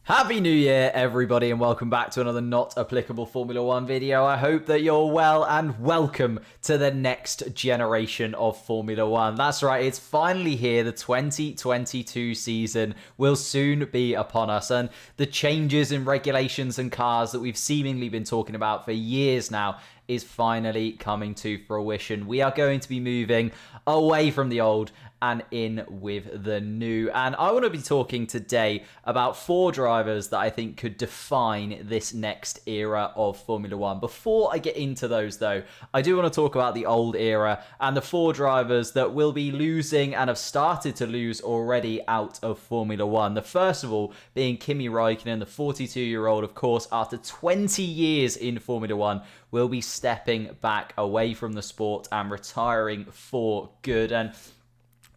Happy New Year, everybody, and welcome back to another not applicable Formula One video. I hope that you're well and welcome to the next generation of Formula One. That's right, it's finally here. The 2022 season will soon be upon us, and the changes in regulations and cars that we've seemingly been talking about for years now is finally coming to fruition. We are going to be moving away from the old and in with the new. And I want to be talking today about four drivers that I think could define this next era of Formula One. Before I get into those though, I do want to talk about the old era and the four drivers that will be losing and have started to lose already out of Formula One. The first of all being Kimi Räikkönen, the 42-year-old, of course, after 20 years in Formula One, will be stepping back away from the sport and retiring for good. And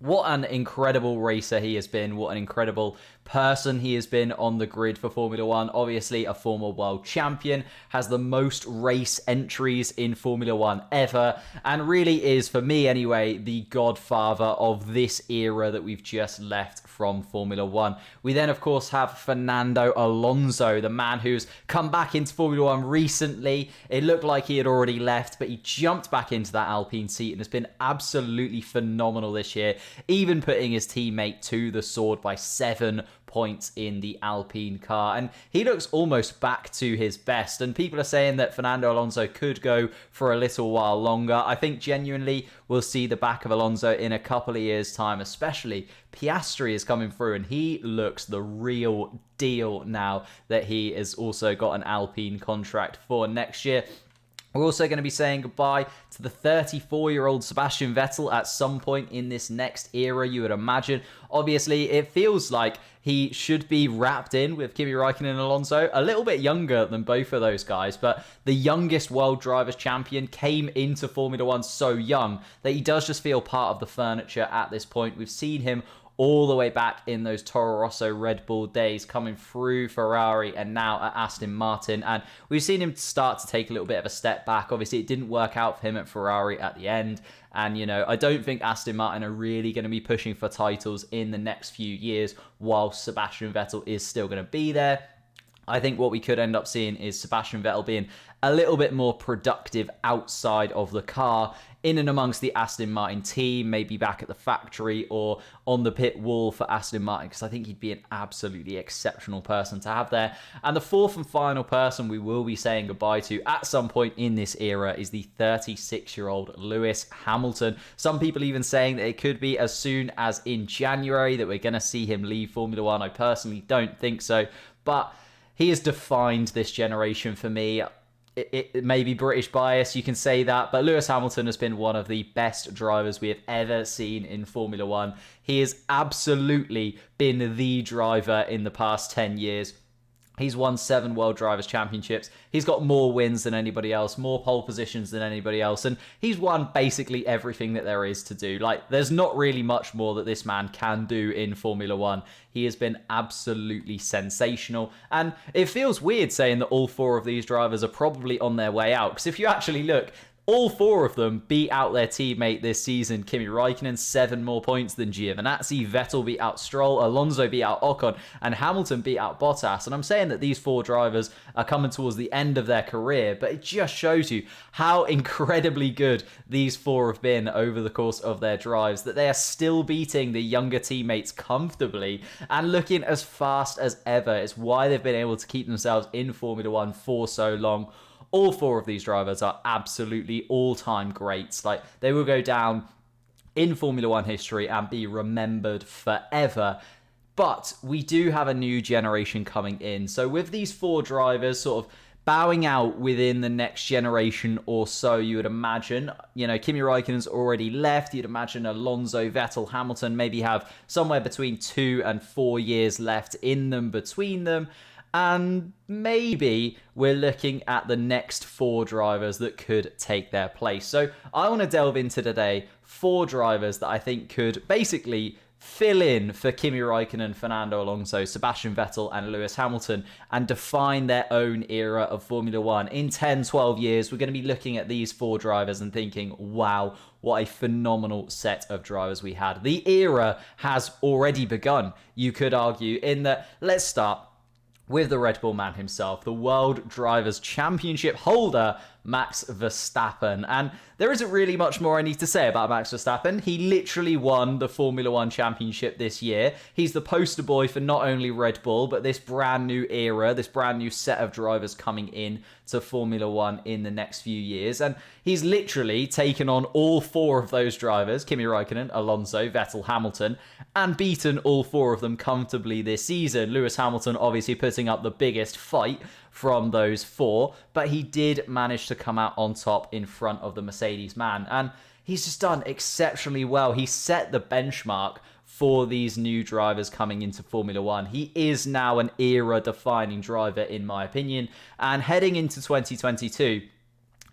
what an incredible racer he has been. What an incredible person he has been on the grid for Formula One. Obviously a former world champion, has the most race entries in Formula One ever, and really is, for me anyway, the godfather of this era that we've just left from Formula One. We then, of course, have Fernando Alonso, the man who's come back into Formula One recently. It looked like he had already left, but he jumped back into that Alpine seat and has been absolutely phenomenal this year, even putting his teammate to the sword by 7 points in the Alpine car, and he looks almost back to his best. And people are saying that Fernando Alonso could go for a little while longer. I think genuinely we'll see the back of Alonso in a couple of years' time, especially Piastri is coming through and he looks the real deal now that he has also got an Alpine contract for next year. We're also going to be saying goodbye to the 34-year-old Sebastian Vettel at some point in this next era, you would imagine. Obviously, it feels like he should be wrapped in with Kimi Räikkönen and Alonso, a little bit younger than both of those guys, but the youngest World Drivers' Champion came into Formula One so young that he does just feel part of the furniture at this point. We've seen him all the way back in those Toro Rosso Red Bull days, coming through Ferrari and now at Aston Martin. And we've seen him start to take a little bit of a step back. Obviously, it didn't work out for him at Ferrari at the end. And, you know, I don't think Aston Martin are really going to be pushing for titles in the next few years while Sebastian Vettel is still going to be there. I think what we could end up seeing is Sebastian Vettel being a little bit more productive outside of the car, in and amongst the Aston Martin team, maybe back at the factory or on the pit wall for Aston Martin, because I think he'd be an absolutely exceptional person to have there. And the fourth and final person we will be saying goodbye to at some point in this era is the 36-year-old Lewis Hamilton. Some people even saying that it could be as soon as in January that we're going to see him leave Formula One. I personally don't think so, but he has defined this generation for me. It may be British bias, you can say that, but Lewis Hamilton has been one of the best drivers we have ever seen in Formula One. He has absolutely been the driver in the past 10 years. He's won 7 World Drivers' Championships. He's got more wins than anybody else, more pole positions than anybody else, and he's won basically everything that there is to do. Like, there's not really much more that this man can do in Formula One. He has been absolutely sensational, and it feels weird saying that all 4 of these drivers are probably on their way out, because if you actually look, all 4 of them beat out their teammate this season. Kimi Räikkönen, 7 more points than Giovinazzi. Vettel beat out Stroll. Alonso beat out Ocon. And Hamilton beat out Bottas. And I'm saying that these 4 drivers are coming towards the end of their career, but it just shows you how incredibly good these 4 have been over the course of their drives, that they are still beating the younger teammates comfortably and looking as fast as ever. It's why they've been able to keep themselves in Formula One for so long. All 4 of these drivers are absolutely all-time greats. Like, they will go down in Formula One history and be remembered forever. But we do have a new generation coming in. So with these 4 drivers sort of bowing out within the next generation or so, you would imagine, you know, Kimi Räikkönen's already left. You'd imagine Alonso, Vettel, Hamilton maybe have somewhere between 2 and 4 years left in them between them. And maybe we're looking at the next 4 drivers that could take their place. So I want to delve into today 4 drivers that I think could basically fill in for Kimi Räikkönen, Fernando Alonso, Sebastian Vettel and Lewis Hamilton and define their own era of Formula One. In 10, 12 years, we're going to be looking at these 4 drivers and thinking, wow, what a phenomenal set of drivers we had. The era has already begun, you could argue, in that, let's start with the Red Bull man himself, the World Drivers' Championship holder, Max Verstappen. And there isn't really much more I need to say about Max Verstappen. He literally won the Formula One Championship this year. He's the poster boy for not only Red Bull, but this brand new era, this brand new set of drivers coming in to Formula One in the next few years. And he's literally taken on all four of those drivers, Kimi Raikkonen, Alonso, Vettel, Hamilton, and beaten all four of them comfortably this season. Lewis Hamilton obviously putting up the biggest fight from those four, but he did manage to come out on top in front of the Mercedes man, and he's just done exceptionally well. He set the benchmark for these new drivers coming into Formula One. He is now an era-defining driver, in my opinion, and heading into 2022,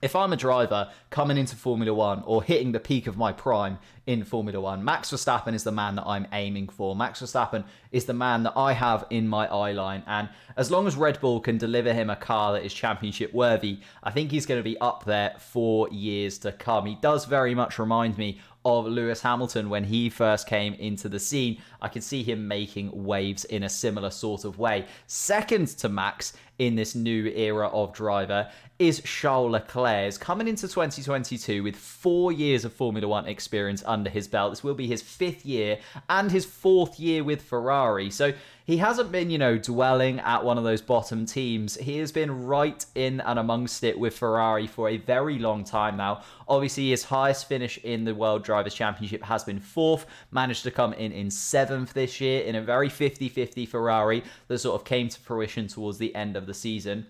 if I'm a driver coming into Formula One or hitting the peak of my prime in Formula One, Max Verstappen is the man that I'm aiming for. Max Verstappen is the man that I have in my eye line. And as long as Red Bull can deliver him a car that is championship worthy, I think he's going to be up there for years to come. He does very much remind me of Lewis Hamilton when he first came into the scene. I can see him making waves in a similar sort of way. Second to Max in this new era of driver is Charles Leclerc. He's coming into 2022 with 4 years of Formula One experience under his belt. This will be his 5th year and his 4th year with Ferrari. So he hasn't been, dwelling at one of those bottom teams. He has been right in and amongst it with Ferrari for a very long time now. Obviously, his highest finish in the World Drivers' Championship has been 4th. Managed to come in 7th this year in a very 50-50 Ferrari that sort of came to fruition towards the end of the season.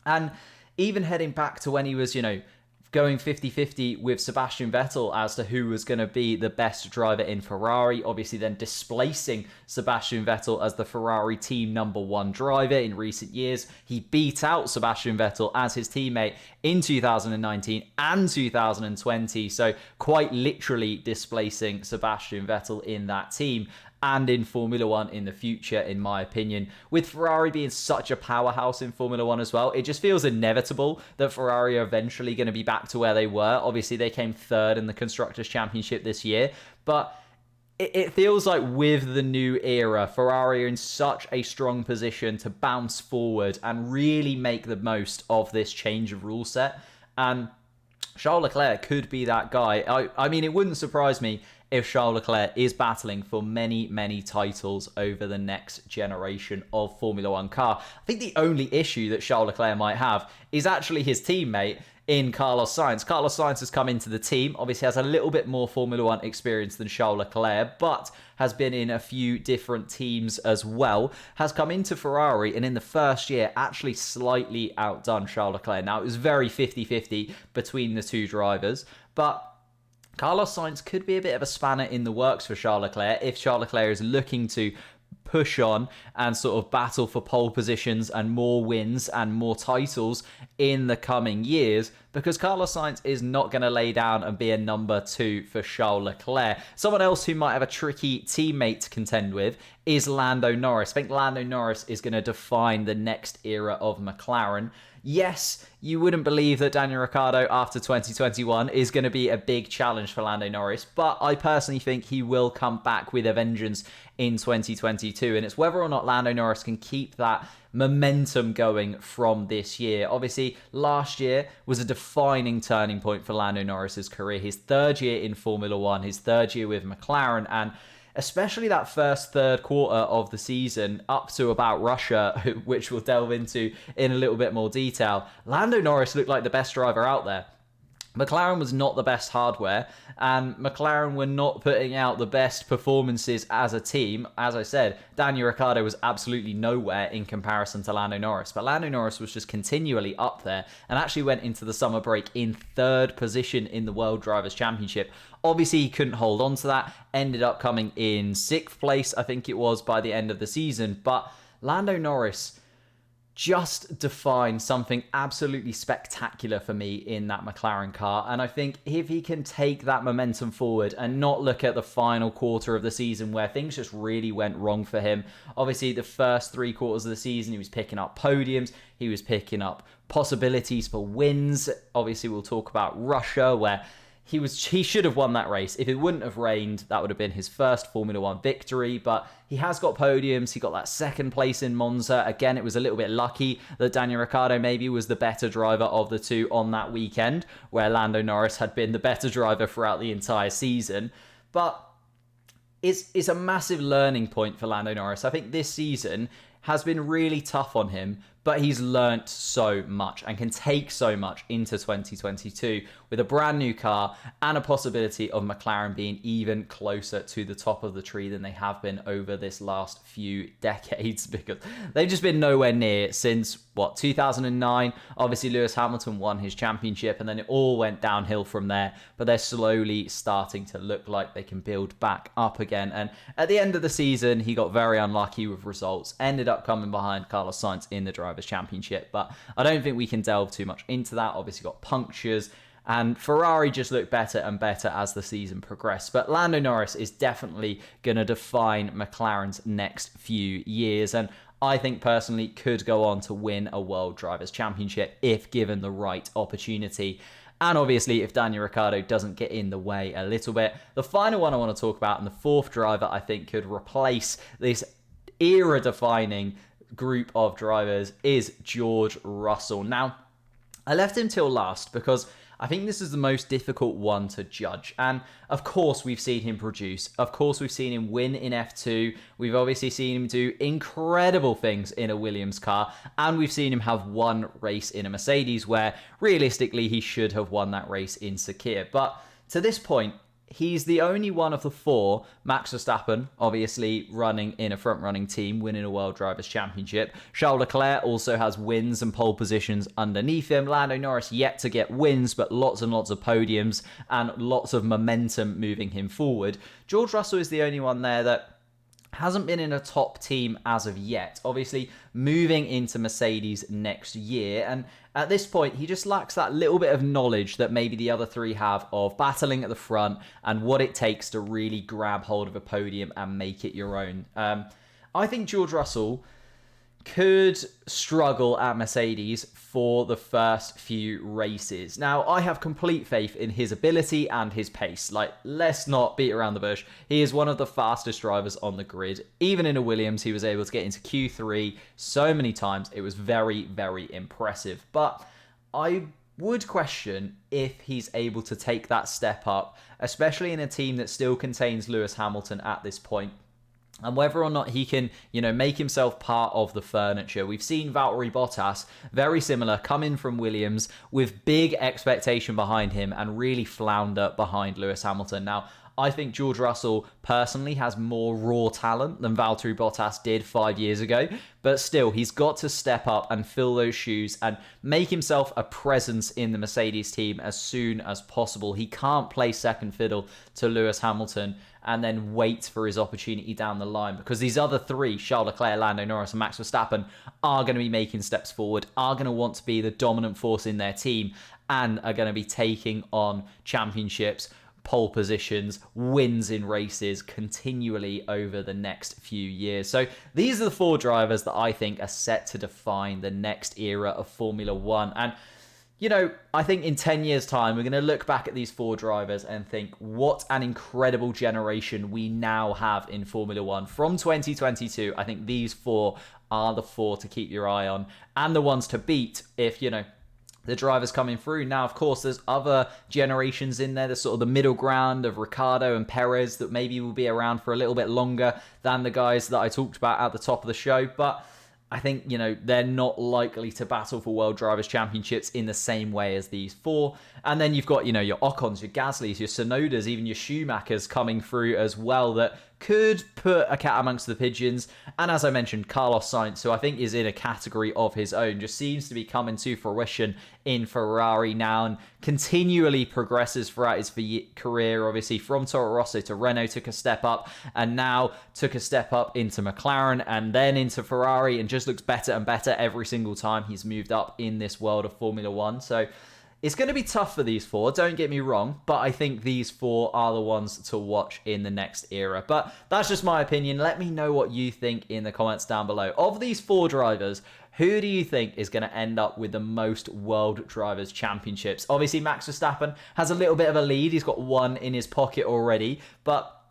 And even heading back to when he was, going 50-50 with Sebastian Vettel as to who was going to be the best driver in Ferrari, obviously then displacing Sebastian Vettel as the Ferrari team #1 driver in recent years. He beat out Sebastian Vettel as his teammate in 2019 and 2020, so quite literally displacing Sebastian Vettel in that team and in Formula One in the future, in my opinion. With Ferrari being such a powerhouse in Formula One as well, it just feels inevitable that Ferrari are eventually going to be back to where they were. Obviously, they came 3rd in the Constructors' Championship this year, but it feels like with the new era, Ferrari are in such a strong position to bounce forward and really make the most of this change of rule set. And Charles Leclerc could be that guy. I mean, it wouldn't surprise me if Charles Leclerc is battling for many, many titles over the next generation of Formula One car. I think the only issue that Charles Leclerc might have is actually his teammate in Carlos Sainz. Carlos Sainz has come into the team, obviously has a little bit more Formula One experience than Charles Leclerc, but has been in a few different teams as well, has come into Ferrari, and in the first year actually slightly outdone Charles Leclerc. Now, it was very 50-50 between the two drivers, but Carlos Sainz could be a bit of a spanner in the works for Charles Leclerc if Charles Leclerc is looking to push on and sort of battle for pole positions and more wins and more titles in the coming years, because Carlos Sainz is not going to lay down and be a #2 for Charles Leclerc. Someone else who might have a tricky teammate to contend with is Lando Norris. I think Lando Norris is going to define the next era of McLaren. Yes, you wouldn't believe that Daniel Ricciardo after 2021 is going to be a big challenge for Lando Norris, but I personally think he will come back with a vengeance in 2022, and it's whether or not Lando Norris can keep that momentum going from this year. Obviously, last year was a defining turning point for Lando Norris's career. His 3rd year in Formula One, his 3rd year with McLaren, and especially that first third quarter of the season up to about Russia, which we'll delve into in a little bit more detail, Lando Norris looked like the best driver out there. McLaren was not the best hardware, and McLaren were not putting out the best performances as a team. As I said, Daniel Ricciardo was absolutely nowhere in comparison to Lando Norris, but Lando Norris was just continually up there and actually went into the summer break in 3rd position in the World Drivers' Championship. Obviously, he couldn't hold on to that, ended up coming in 6th place, I think it was, by the end of the season, but Lando Norris just defined something absolutely spectacular for me in that McLaren car. And I think if he can take that momentum forward and not look at the final quarter of the season where things just really went wrong for him. Obviously, the first 3 quarters of the season, he was picking up podiums. He was picking up possibilities for wins. Obviously, we'll talk about Russia, where he should have won that race. If it wouldn't have rained, that would have been his first Formula One victory, but he has got podiums. He got that second place in Monza. Again, it was a little bit lucky that Daniel Ricciardo maybe was the better driver of the two on that weekend, where Lando Norris had been the better driver throughout the entire season. But it's a massive learning point for Lando Norris. I think this season has been really tough on him, but he's learnt so much and can take so much into 2022 with a brand new car and a possibility of McLaren being even closer to the top of the tree than they have been over this last few decades, because they've just been nowhere near since, 2009? Obviously, Lewis Hamilton won his championship and then it all went downhill from there, but they're slowly starting to look like they can build back up again. And at the end of the season, he got very unlucky with results, ended up coming behind Carlos Sainz in the Drivers' Championship, but I don't think we can delve too much into that. Obviously got punctures, and Ferrari just looked better and better as the season progressed. But Lando Norris is definitely going to define McLaren's next few years, and I think personally could go on to win a World Drivers' Championship if given the right opportunity. And obviously, if Daniel Ricciardo doesn't get in the way a little bit. The final one I want to talk about, and the fourth driver I think could replace this era-defining group of drivers, is George Russell. Now, I left him till last because I think this is the most difficult one to judge. And of course, we've seen him produce. Of course, we've seen him win in F2. We've obviously seen him do incredible things in a Williams car. And we've seen him have one race in a Mercedes where realistically he should have won that race in Sakir. But to this point, he's the only one of the four, Max Verstappen, obviously running in a front-running team, winning a World Drivers' Championship. Charles Leclerc also has wins and pole positions underneath him. Lando Norris yet to get wins, but lots and lots of podiums and lots of momentum moving him forward. George Russell is the only one there that hasn't been in a top team as of yet. Obviously, moving into Mercedes next year. And at this point, he just lacks that little bit of knowledge that maybe the other three have of battling at the front and what it takes to really grab hold of a podium and make it your own. I think George Russell could struggle at Mercedes for the first few races. Now, I have complete faith in his ability and his pace. Let's not beat around the bush. He is one of the fastest drivers on the grid. Even in a Williams, he was able to get into Q3 so many times. It was very, very impressive. But I would question if he's able to take that step up, especially in a team that still contains Lewis Hamilton at this point. And whether or not he can, make himself part of the furniture. We've seen Valtteri Bottas, very similar, come in from Williams with big expectation behind him and really flounder behind Lewis Hamilton. Now, I think George Russell personally has more raw talent than Valtteri Bottas did 5 years ago. But still, he's got to step up and fill those shoes and make himself a presence in the Mercedes team as soon as possible. He can't play second fiddle to Lewis Hamilton and then wait for his opportunity down the line, because these other three, Charles Leclerc, Lando Norris and Max Verstappen, are going to be making steps forward, are going to want to be the dominant force in their team, and are going to be taking on championships, pole positions, wins in races continually over the next few years. So these are the four drivers that I think are set to define the next era of Formula One. And I think in 10 years' time, we're going to look back at these four drivers and think, what an incredible generation we now have in Formula One. From 2022, I think these four are the four to keep your eye on and the ones to beat if, the drivers coming through. Now, of course, there's other generations in there. There's sort of the middle ground of Ricciardo and Perez that maybe will be around for a little bit longer than the guys that I talked about at the top of the show. But I think, they're not likely to battle for World Drivers' Championships in the same way as these four. And then you've got, your Ocons, your Gaslys, your Tsunodas, even your Schumachers coming through as well that could put a cat amongst the pigeons. And as I mentioned, Carlos Sainz, who I think is in a category of his own, just seems to be coming to fruition in Ferrari now and continually progresses throughout his career. Obviously, from Toro Rosso to Renault, took a step up, and now took a step up into McLaren and then into Ferrari, and just looks better and better every single time he's moved up in this world of Formula One. So It's going to be tough for these four, don't get me wrong, but I think these four are the ones to watch in the next era. But that's just my opinion. Let me know what you think in the comments down below. Of these four drivers, who do you think is going to end up with the most World Drivers' Championships? Obviously, Max Verstappen has a little bit of a lead. He's got one in his pocket already, but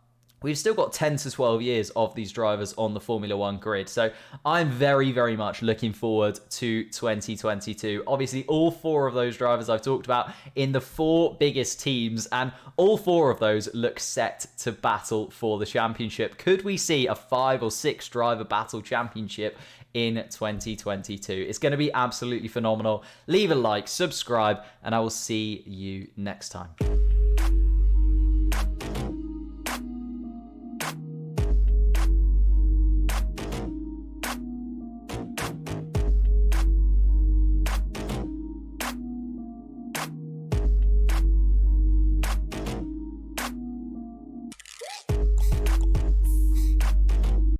we've still got 10 to 12 years of these drivers on the Formula One grid. So I'm very, very much looking forward to 2022. Obviously, all four of those drivers I've talked about in the four biggest teams, and all four of those look set to battle for the championship. Could we see a 5 or 6 driver battle championship in 2022? It's going to be absolutely phenomenal. Leave a like, subscribe, and I will see you next time.